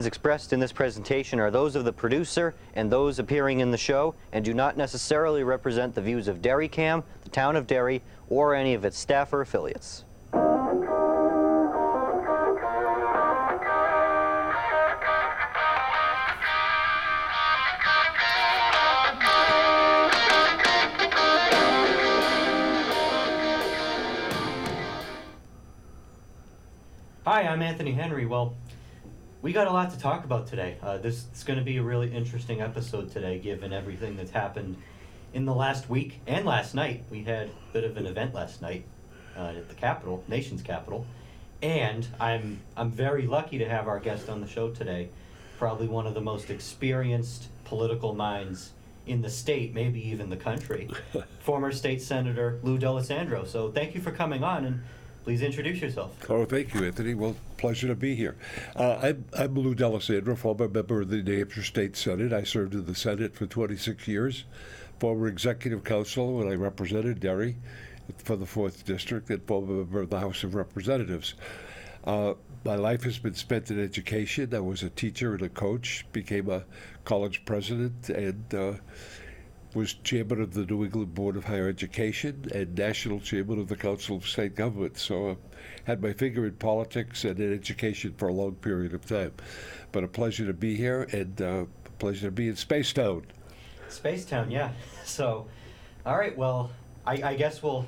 Expressed in this presentation are those of the producer and those appearing in the show and do not necessarily represent the views of DerryCam, the town of Derry, or any of its staff or affiliates. Hi, I'm Anthony Henry. Well, we got a lot to talk about today. This is going to be a really interesting episode today, given everything that's happened in the last week and last night. We had a bit of an event last night at the Capitol, nation's capital, and I'm very lucky to have our guest on the show today. Probably one of the most experienced political minds in the state, maybe even the country. Former State Senator Lou D'Alessandro. So thank you for coming on, and please introduce yourself. Oh, thank you, Anthony. Well, pleasure to be here. I'm Lou D'Alessandro, former member of the New Hampshire State Senate. I served in the Senate for 26 years, former executive council when I represented Derry for the 4th District, and former member of the House of Representatives. My life has been spent in education. I was a teacher and a coach, became a college president, and was chairman of the New England Board of Higher Education and national chairman of the Council of State Government. So I had my finger in politics and in education for a long period of time. But a pleasure to be here, and a pleasure to be in Spacetown. Spacetown, yeah. So, all right, well, I guess we'll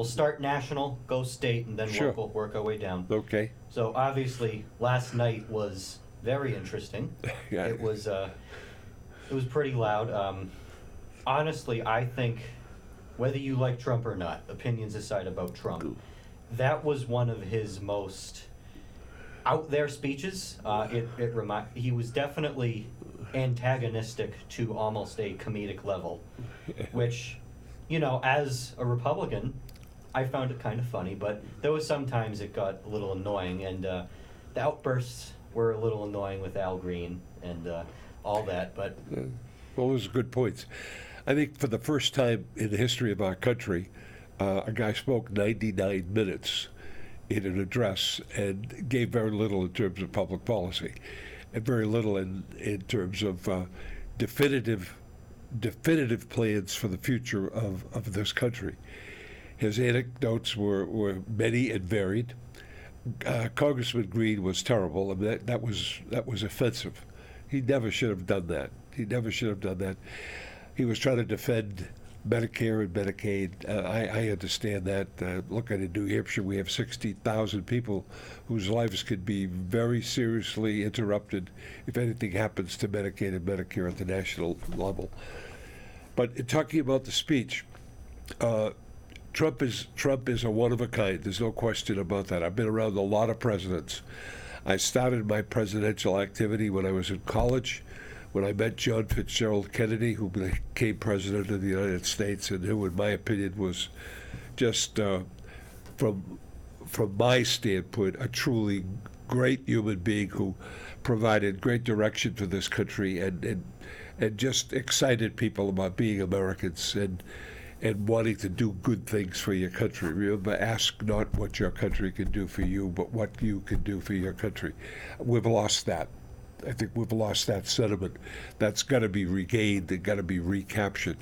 start national, go state, and then Sure. we'll work our way down. Okay. So obviously, last night was very interesting. Yeah. It was pretty loud. Honestly, I think, whether you like Trump or not, opinions aside about Trump, that was one of his most out there speeches. He was definitely antagonistic to almost a comedic level, which, you know, as a Republican, I found it kind of funny, but there was sometimes it got a little annoying, and the outbursts were a little annoying with Al Green and all that, but... Well, those are good points. I think for the first time in the history of our country, a guy spoke 99 minutes in an address and gave very little in terms of public policy, and very little in terms of definitive plans for the future of this country. His anecdotes were many and varied. Congressman Green was terrible. I mean, that was offensive. He never should have done that. He was trying to defend Medicare and Medicaid. I understand that. Look at it, New Hampshire, we have 60,000 people whose lives could be very seriously interrupted if anything happens to Medicaid and Medicare at the national level. But in talking about the speech, Trump is a one of a kind. There's no question about that. I've been around a lot of presidents. I started my presidential activity when I was in college, when I met John Fitzgerald Kennedy, who became president of the United States, and who, in my opinion, was just, from my standpoint, a truly great human being who provided great direction for this country and just excited people about being Americans and wanting to do good things for your country. Remember, ask not what your country can do for you, but what you can do for your country. We've lost that. I think we've lost that sentiment. That's got to be regained and got to be recaptured.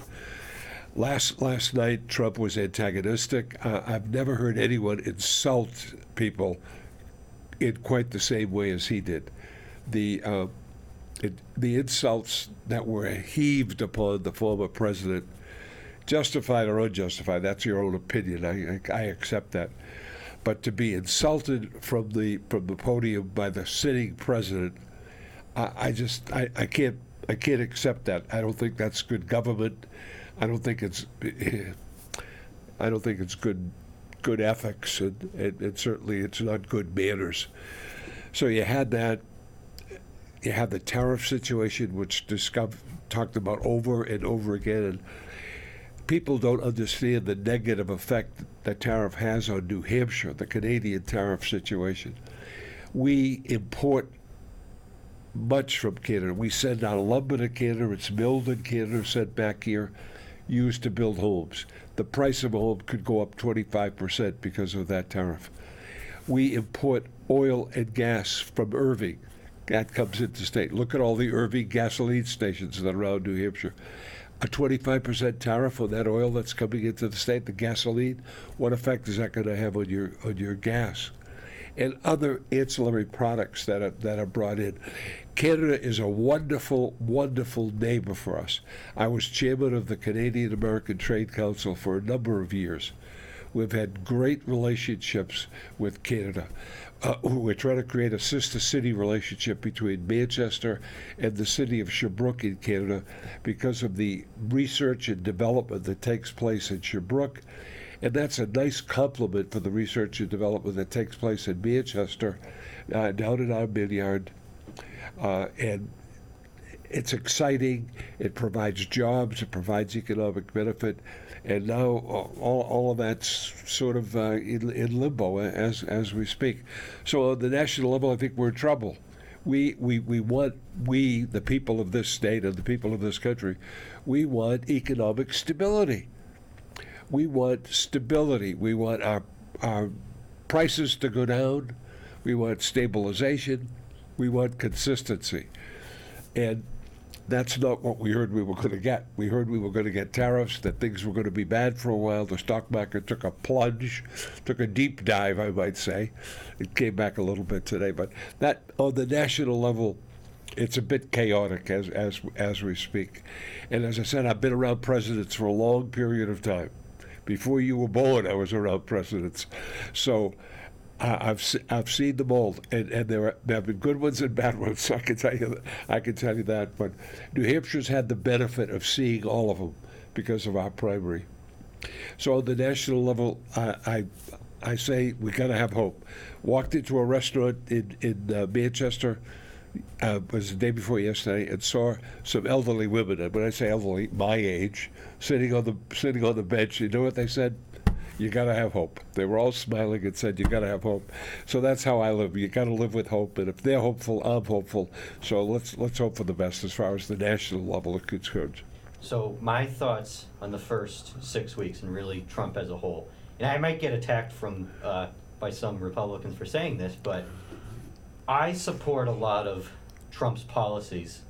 Last night, Trump was antagonistic. I've never heard anyone insult people in quite the same way as he did. The insults that were heaved upon the former president, justified or unjustified, that's your own opinion. I accept that. But to be insulted from the podium by the sitting president, I can't accept that. I don't think that's good government. I don't think it's good ethics, and certainly it's not good manners. So you had that. You had the tariff situation, which talked about over and over again, and people don't understand the negative effect that tariff has on New Hampshire, the Canadian tariff situation. We import much from Canada. We send our lumber to Canada. It's milled in Canada, sent back here, used to build homes. The price of a home could go up 25% because of that tariff. We import oil and gas from Irving, that comes into state. Look at all the Irving gasoline stations that are around New Hampshire. A 25% tariff on that oil that's coming into the state, the gasoline, what effect is that going to have on your gas? And other ancillary products that are brought in. Canada is a wonderful, wonderful neighbor for us. I was chairman of the Canadian American Trade Council for a number of years. We've had great relationships with Canada. We're trying to create a sister city relationship between Manchester and the city of Sherbrooke in Canada because of the research and development that takes place in Sherbrooke. And that's a nice complement for the research and development that takes place in Manchester, down in our vineyard. And it's exciting. It provides jobs. It provides economic benefit. And now all of that's sort of in limbo as we speak. So on the national level, I think we're in trouble. We want, the people of this state and the people of this country, we want economic stability. We want stability. We want our prices to go down. We want stabilization. We want consistency. And that's not what we heard we were going to get. We heard we were going to get tariffs, that things were going to be bad for a while. The stock market took a plunge, took a deep dive, I might say. It came back a little bit today. But that, on the national level, it's a bit chaotic as we speak. And as I said, I've been around presidents for a long period of time. Before you were born, I was around presidents. So I've seen them all, and there have been good ones and bad ones. So I can tell you that. But New Hampshire's had the benefit of seeing all of them because of our primary. So on the national level, I say we gotta have hope. Walked into a restaurant in Manchester. Was the day before yesterday, and saw some elderly women. And when I say elderly, my age, sitting on the bench. You know what they said? You got to have hope. They were all smiling and said, you got to have hope. So that's how I live. You got to live with hope. And if they're hopeful, I'm hopeful. So let's hope for the best as far as the national level is concerned. So my thoughts on the first 6 weeks and really Trump as a whole, and I might get attacked by some Republicans for saying this, but I support a lot of Trump's policies,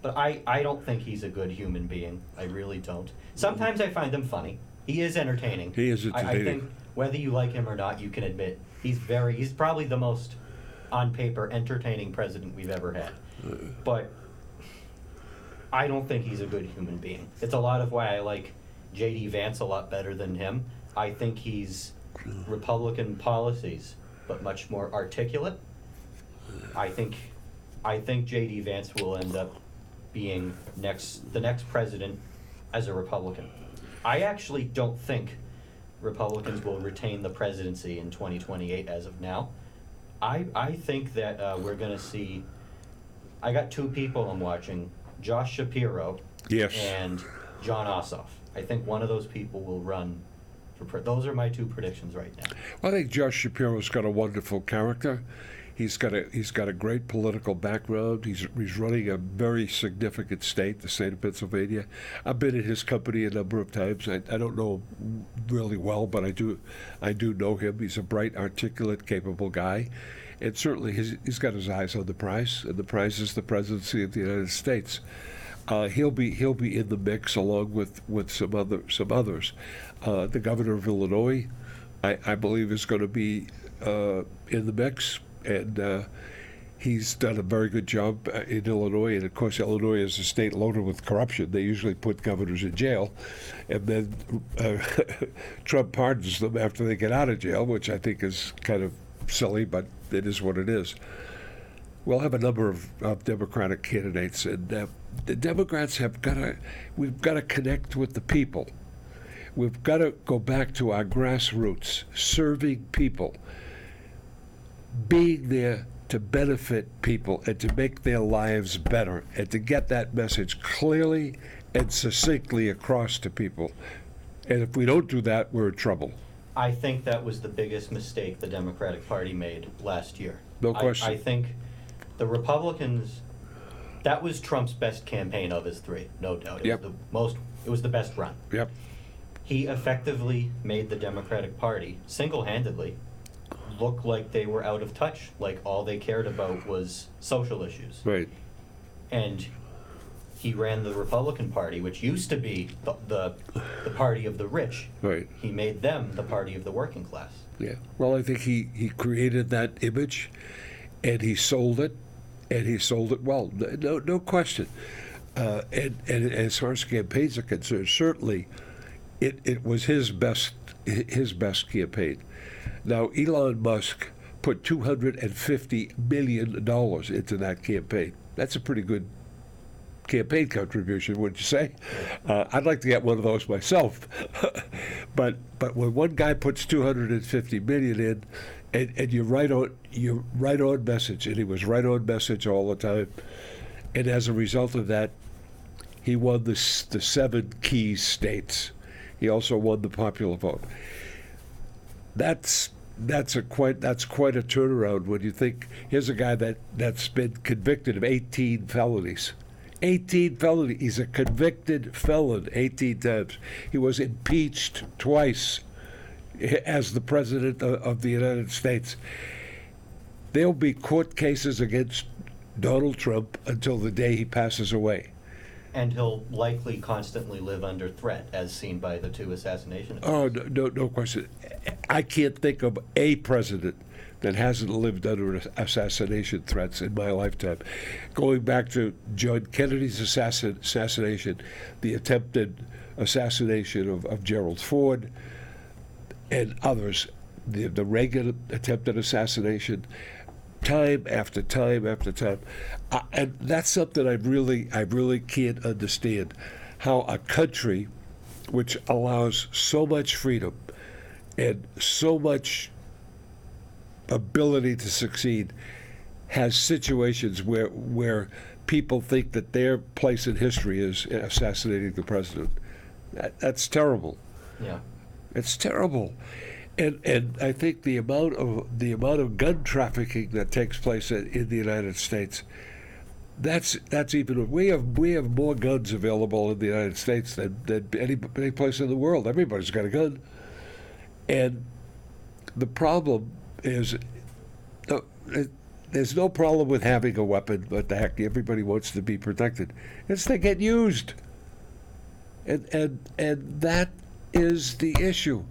but I don't think he's a good human being. I really don't. Sometimes I find him funny. He is entertaining. He is entertaining. I think whether you like him or not, you can admit he's probably the most, on paper, entertaining president we've ever had. But I don't think he's a good human being. It's a lot of why I like J.D. Vance a lot better than him. I think he's Republican policies, but much more articulate. I think J.D. Vance will end up being the next president as a Republican. I actually don't think Republicans will retain the presidency in 2028 as of now. I think that we're going to see, I got two people I'm watching, Josh Shapiro and John Ossoff. I think one of those people will run for those are my two predictions right now. I think Josh Shapiro's got a wonderful character. He's got a great political background. He's running a very significant state, the state of Pennsylvania. I've been in his company a number of times. I don't know him really well, but I do know him. He's a bright, articulate, capable guy, and certainly he's got his eyes on the prize, and the prize is the presidency of the United States. He'll be in the mix along with some others. The governor of Illinois, I believe, is going to be in the mix. And he's done a very good job in Illinois. And, of course, Illinois is a state loaded with corruption. They usually put governors in jail. And then Trump pardons them after they get out of jail, which I think is kind of silly, but it is what it is. We'll have a number of Democratic candidates. And the Democrats we've got to connect with the people. We've got to go back to our grassroots, serving people, being there to benefit people and to make their lives better and to get that message clearly and succinctly across to people. And if we don't do that, we're in trouble. I think that was the biggest mistake the Democratic Party made last year. No question. I think the Republicans, that was Trump's best campaign of his three, no doubt. It was the best run. Yep. He effectively made the Democratic Party, single-handedly, look like they were out of touch, like all they cared about was social issues. Right. And he ran the Republican Party, which used to be the party of the rich. Right. He made them the party of the working class. Yeah. Well, I think he created that image, and he sold it, and he sold it well. No question. And as far as campaigns are concerned, certainly, it was his best campaign. Now, Elon Musk put $250 million into that campaign. That's a pretty good campaign contribution, wouldn't you say? I'd like to get one of those myself. but when one guy puts $250 million in, and you're right on message, and he was right on message all the time, and as a result of that, he won the 7 key states. He also won the popular vote. That's quite a turnaround when you think here's a guy that's been convicted of 18 felonies. 18 felonies. He's a convicted felon 18 times. He was impeached twice as the president of the United States. There'll be court cases against Donald Trump until the day he passes away. And he'll likely constantly live under threat, as seen by the 2 assassination Oh, attempts. no question. I can't think of a president that hasn't lived under assassination threats in my lifetime. Going back to John Kennedy's assassination, the attempted assassination of Gerald Ford, and others, the Reagan attempted assassination, time after time after time. And that's something I really can't understand, how a country which allows so much freedom and so much ability to succeed has situations where people think that their place in history is assassinating the president. That's terrible. Yeah. It's terrible. And I think the amount of gun trafficking that takes place in the United States, that's even we have more guns available in the United States than any place in the world. Everybody's got a gun, and the problem is there's no problem with having a weapon, but the heck, everybody wants to be protected. It's they get used, and that is the issue.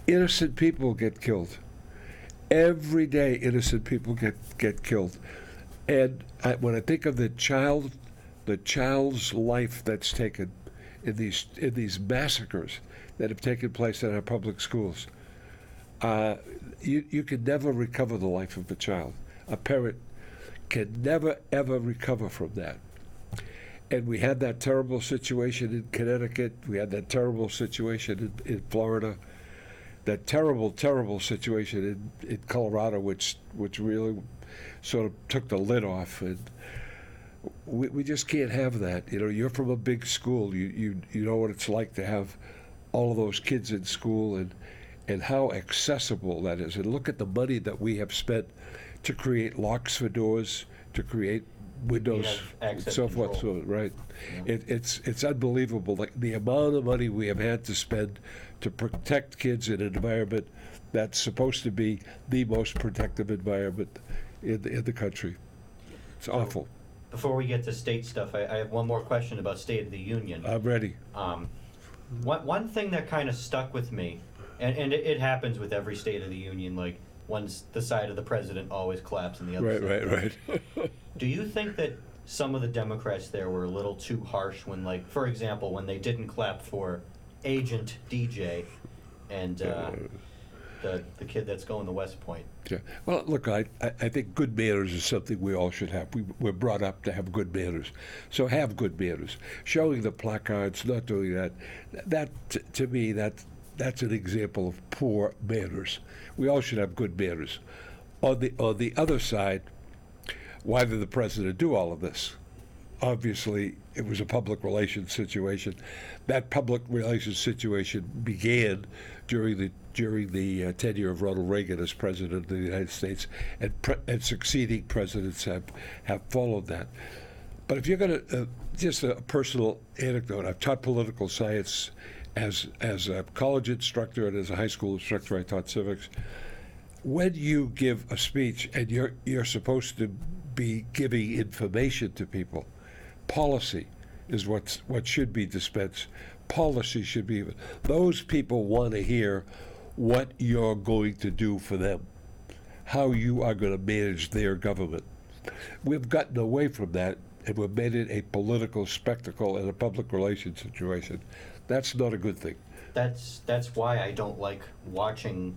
Innocent people get killed. Every day, innocent people get killed. And when I think of the child's life that's taken in these massacres that have taken place in our public schools, you can never recover the life of a child. A parent can never, ever recover from that. And we had that terrible situation in Connecticut. We had that terrible situation in Florida. That terrible, terrible situation in Colorado, which really sort of took the lid off, and we just can't have that. You know, you're from a big school. You know what it's like to have all of those kids in school, and how accessible that is. And look at the money that we have spent to create locks for doors, to create windows, and so forth. So, right, Yeah. It's unbelievable. Like the amount of money we have had to spend to protect kids in an environment that's supposed to be the most protective environment in the country. It's awful. Before we get to state stuff, I have one more question about State of the Union. I'm ready. One thing that kind of stuck with me, and it happens with every State of the Union, like the side of the president always claps and the other side. Right. Do you think that some of the Democrats there were a little too harsh when, like, for example, when they didn't clap for Agent DJ and the kid that's going to West Point? Yeah. Well, look, I think good manners is something we all should have. We're brought up to have good manners. So have good manners. Showing the placards, not doing that, to me, that's an example of poor manners. We all should have good manners. On the other side, why did the president do all of this? Obviously, it was a public relations situation. That public relations situation began during the tenure of Ronald Reagan as president of the United States, and succeeding presidents have followed that. But if you're going to, just a personal anecdote, I've taught political science as a college instructor, and as a high school instructor I taught civics. when you give a speech and you're supposed to be giving information to people, policy is what should be dispensed. Policy should be, those people want to hear what you're going to do for them, how you are going to manage their government. We've gotten away from that, and we've made it a political spectacle and a public relations situation. That's not a good thing. That's why I don't like watching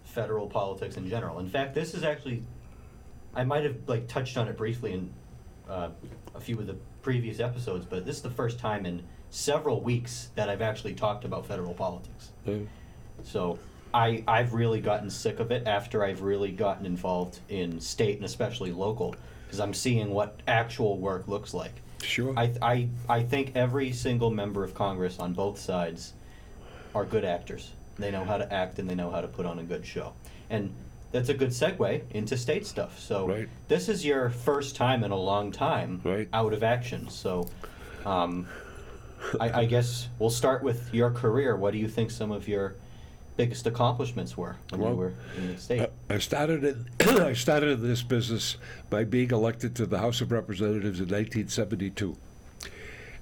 federal politics in general. In fact, this is actually, I might have like touched on it briefly in a few of the previous episodes, but this is the first time in several weeks that I've actually talked about federal politics. So I've really gotten sick of it after I've really gotten involved in state and especially local, because I'm seeing what actual work looks like. Sure. I think every single member of Congress on both sides are good actors. They know how to act and they know how to put on a good show. And that's a good segue into state stuff. So Right. this is your first time in a long time Right. out of action. So I guess we'll start with your career. What do you think some of your biggest accomplishments were when Well, you were in the state? I started in this business by being elected to the House of Representatives in 1972.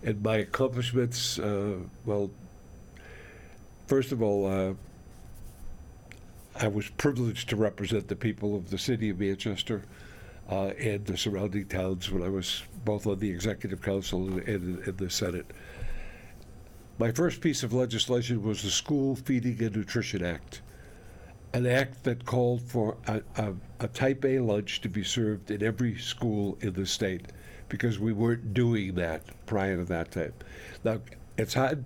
And my accomplishments, well, first of all, I was privileged to represent the people of the city of Manchester and the surrounding towns when I was both on the Executive Council and in the Senate. My first piece of legislation was the School Feeding and Nutrition Act, an act that called for a type A lunch to be served in every school in the state, because we weren't doing that prior to that time. Now, it's hard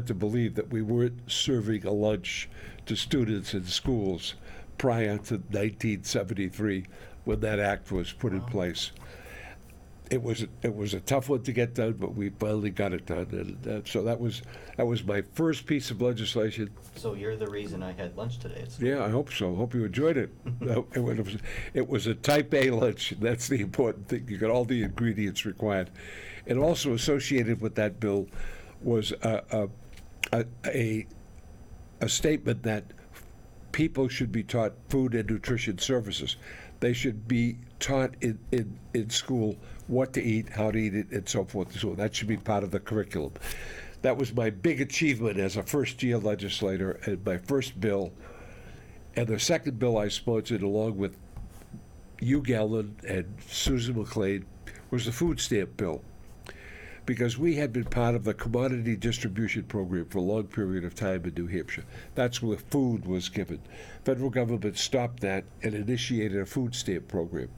to believe that we weren't serving a lunch to students in schools prior to 1973 when that act was put in place. It was a tough one to get done, but we finally got it done, and so that was my first piece of legislation. So you're the reason I had lunch today. Yeah, I hope so. Hope you enjoyed it. It was a type A lunch. That's the important thing. You got all the ingredients required, and also associated with that bill was a statement that people should be taught food and nutrition services. They should be taught in school what to eat, how to eat it, and so forth and so on. That should be part of the curriculum. That was my big achievement as a first-year legislator, and my first bill. And the second bill I sponsored, along with Hugh Gallen and Susan McLean, was the food stamp bill, because we had been part of the commodity distribution program for a long period of time in New Hampshire. That's where food was given. Federal government stopped that and initiated a food stamp program.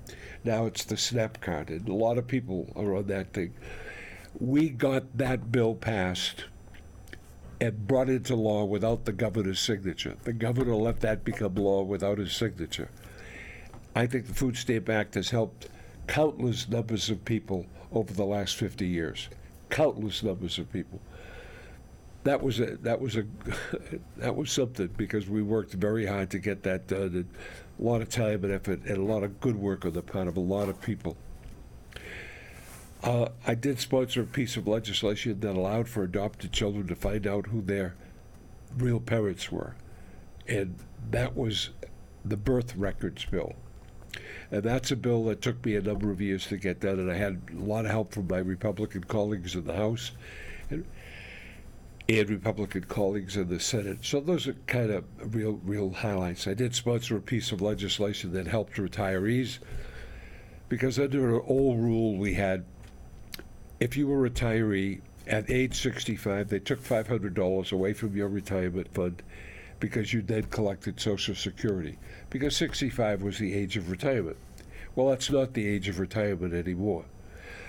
Now it's the SNAP card, and a lot of people are on that thing. We got that bill passed and brought into law without the governor's signature. The governor let that become law without his signature. I think the Food Stamp Act has helped countless numbers of people over the last 50 years. Countless numbers of people. That was something, because we worked very hard to get that done, and a lot of time and effort and a lot of good work on the part of a lot of people. I did sponsor a piece of legislation that allowed for adopted children to find out who their real parents were, and that was the birth records bill. And that's a bill that took me a number of years to get done, and I had a lot of help from my Republican colleagues in the House and Republican colleagues in the Senate. So those are kind of real highlights. I did sponsor a piece of legislation that helped retirees, because under an old rule we had, if you were a retiree at age 65, they took $500 away from your retirement fund because you then collected Social Security, because 65 was the age of retirement. Well, that's not the age of retirement anymore.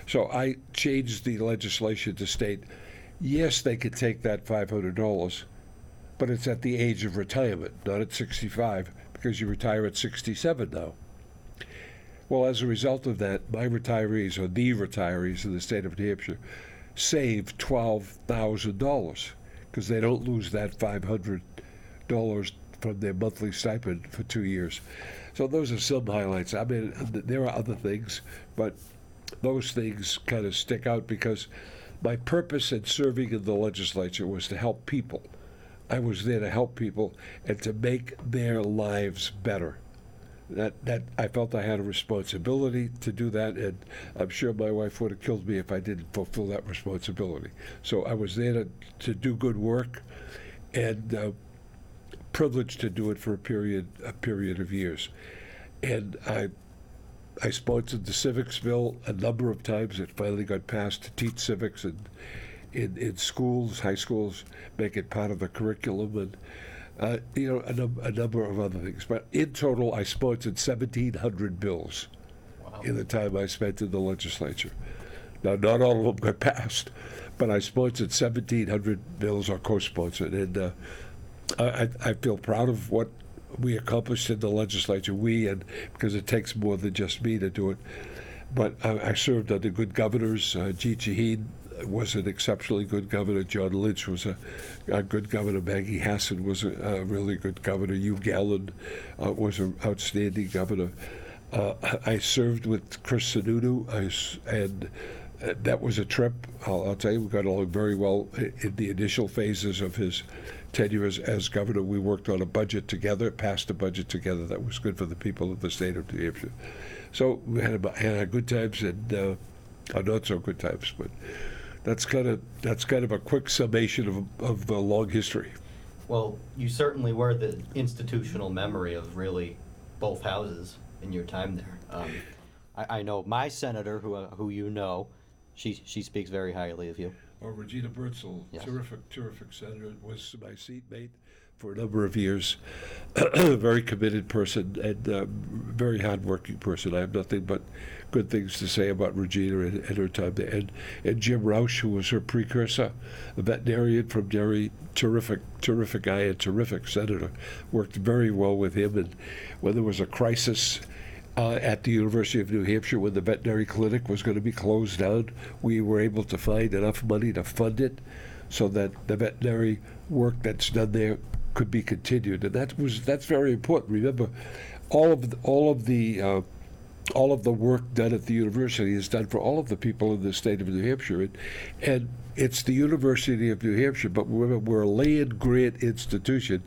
So I changed the legislation to state, yes, they could take that $500, but it's at the age of retirement, not at 65, because you retire at 67 now. Well, as a result of that, my retirees, or the retirees in the state of New Hampshire, save $12,000, because they don't lose that $500 from their monthly stipend for 2 years. So those are some highlights. I mean, there are other things, but those things kind of stick out, because my purpose in serving in the legislature was to help people. I was there to help people and to make their lives better. That I felt I had a responsibility to do that, and I'm sure my wife would have killed me if I didn't fulfill that responsibility. So I was there to do good work, and privileged to do it for a period of years. And I sponsored the civics bill a number of times. It finally got passed to teach civics in schools, high schools, make it part of the curriculum, and a number of other things. But in total, I sponsored 1,700 bills in the time I spent in the legislature. Now, not all of them got passed, but I sponsored 1,700 bills or co-sponsored, and I feel proud of what we accomplished in the legislature. Because it takes more than just me to do it. But I served under good governors. Jeet Shaheen was an exceptionally good governor. John Lynch was a good governor. Maggie Hassan was a really good governor. Hugh Gallen was an outstanding governor. I served with Chris Sununu, and that was a trip. I'll tell you, we got along very well in the initial phases of his tenure as governor. We worked on a budget together, passed a budget together that was good for the people of the state of New Hampshire. So we had good times and not so good times, but that's kind of a quick summation of the long history. Well, you certainly were the institutional memory of really both houses in your time there. I know my senator, who you know, she speaks very highly of you. Or Regina Bertzel, Yes. terrific senator, was my seatmate for a number of years. A very committed person and very hardworking person. I have nothing but good things to say about Regina and her time there. And Jim Roush, who was her precursor, a veterinarian from Derry, terrific guy and terrific senator. Worked very well with him. And when there was a crisis at the University of New Hampshire, when the veterinary clinic was going to be closed down, we were able to find enough money to fund it so that the veterinary work that's done there could be continued, and that's very important. Remember, all of the work done at the university is done for all of the people in the state of New Hampshire, and it's the University of New Hampshire. But remember, we're a land grant institution,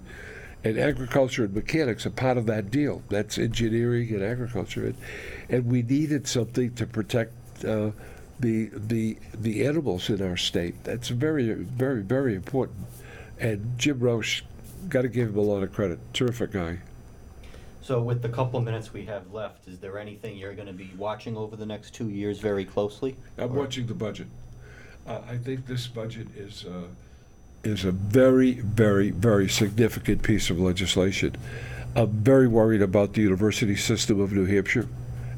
and agriculture and mechanics are part of that deal. That's engineering and agriculture, and we needed something to protect the animals in our state. That's very, very, very important. And Jim Roush, got to give him a lot of credit. Terrific guy. So with the couple minutes we have left, is there anything you're going to be watching over the next 2 years very closely? I'm watching the budget. I think this budget is a very, very, very significant piece of legislation. I'm very worried about the university system of New Hampshire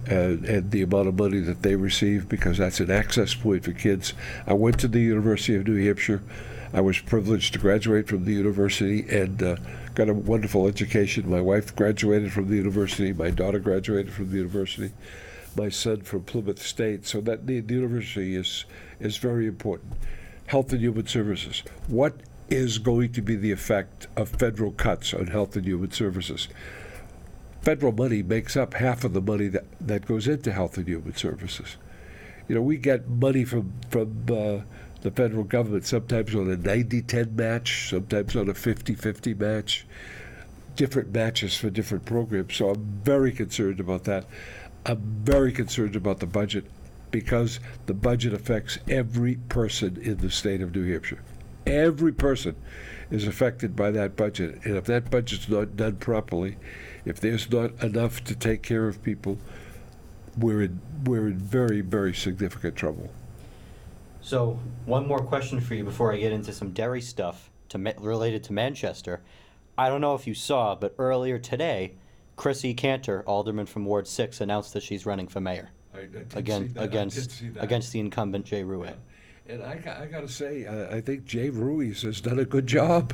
and the amount of money that they receive, because that's an access point for kids. I went to the University of New Hampshire. I was privileged to graduate from the university and got a wonderful education. My wife graduated from the university. My daughter graduated from the university. My son from Plymouth State. So that the university is very important. Health and Human Services. What is going to be the effect of federal cuts on Health and Human Services? Federal money makes up half of the money that goes into Health and Human Services. You know, we get money from the federal government, sometimes on a 90-10 match, sometimes on a 50-50 match, different matches for different programs. So I'm very concerned about that. I'm very concerned about the budget, because the budget affects every person in the state of New Hampshire. Every person is affected by that budget. And if that budget's not done properly, if there's not enough to take care of people, we're in very, very significant trouble. So one more question for you before I get into some Derry stuff related to Manchester. I don't know if you saw, but earlier today, Chrissy Cantor, alderman from Ward 6, announced that she's running for mayor against the incumbent Jay Ruiz. Yeah. And I got to say, I think Jay Ruiz has done a good job.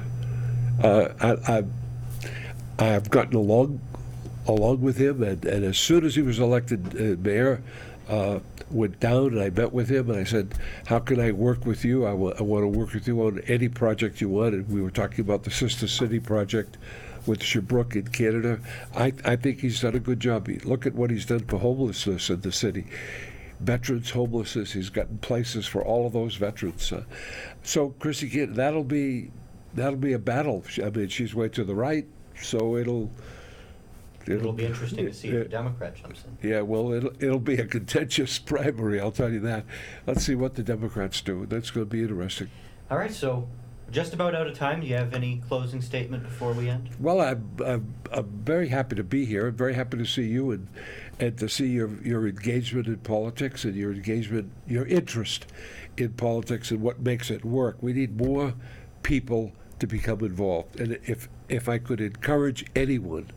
I've gotten along with him, and as soon as he was elected mayor, went down and I met with him and I said, how can I work with you? I want to work with you on any project you want. And we were talking about the Sister City project with Sherbrooke in Canada. I think he's done a good job. Look at what he's done for homelessness in the city. Veterans homelessness, he's gotten places for all of those veterans. So Chrissy Cantor, that'll be a battle. I mean, she's way to the right, so It'll be interesting to see if a Democrat jumps in. Yeah, well, it'll be a contentious primary, I'll tell you that. Let's see what the Democrats do. That's going to be interesting. All right, so just about out of time. Do you have any closing statement before we end? Well, I'm very happy to be here. I'm very happy to see you and to see your engagement in politics and your interest in politics and what makes it work. We need more people to become involved. And if I could encourage anyone,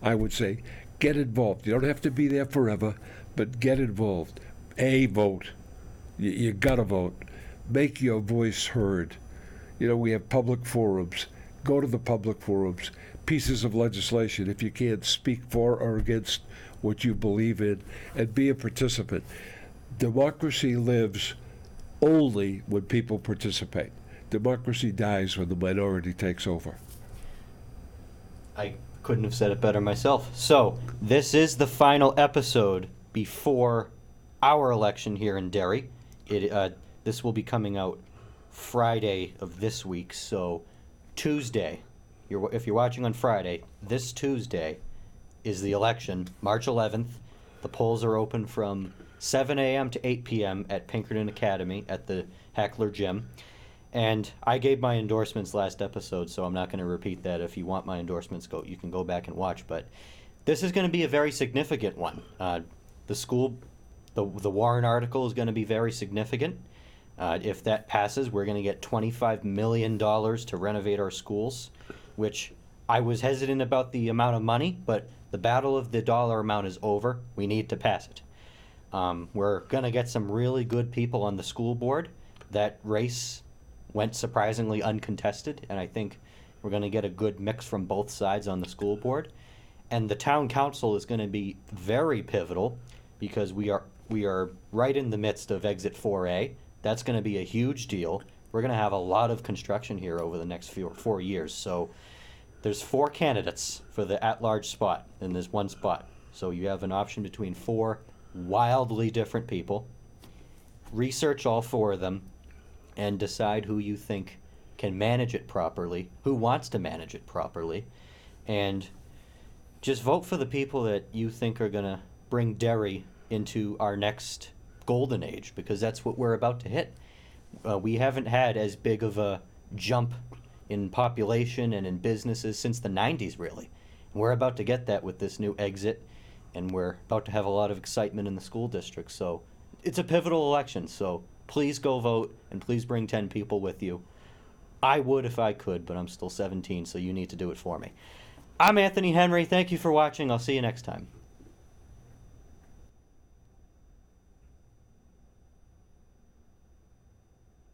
I would say get involved. You don't have to be there forever, but get involved. Vote. You got to vote. Make your voice heard. You know, we have public forums. Go to the public forums. Pieces of legislation, if you can't speak for or against what you believe in, and be a participant. Democracy lives only when people participate. Democracy dies when the minority takes over. I couldn't have said it better myself. So, this is the final episode before our election here in Derry. This will be coming out Friday of this week, so Tuesday, if you're watching on Friday, this Tuesday is the election, March 11th. The polls are open from 7 a.m. to 8 p.m. at Pinkerton Academy at the Heckler Gym. And I gave my endorsements last episode, so I'm not going to repeat that. If you want my endorsements, you can go back and watch. But this is going to be a very significant one. The Warren article is going to be very significant. If that passes, we're going to get $25 million to renovate our schools, which I was hesitant about the amount of money, but the battle of the dollar amount is over. We need to pass it. We're going to get some really good people on the school board. That race went surprisingly uncontested, and I think we're going to get a good mix from both sides on the school board. And the town council is going to be very pivotal because we are right in the midst of Exit 4A. That's going to be a huge deal. We're going to have a lot of construction here over the next 4 years. So there's 4 candidates for the at-large spot, and there's 1 spot. So you have an option between 4 wildly different people. Research all 4 of them and decide who you think can manage it properly, who wants to manage it properly, and just vote for the people that you think are going to bring Derry into our next golden age, because that's what we're about to hit. We haven't had as big of a jump in population and in businesses since the 90s, really. And we're about to get that with this new exit, and we're about to have a lot of excitement in the school district. So it's a pivotal election, so please go vote, and please bring 10 people with you. I would if I could, but I'm still 17, so you need to do it for me. I'm Anthony Henry. Thank you for watching. I'll see you next time.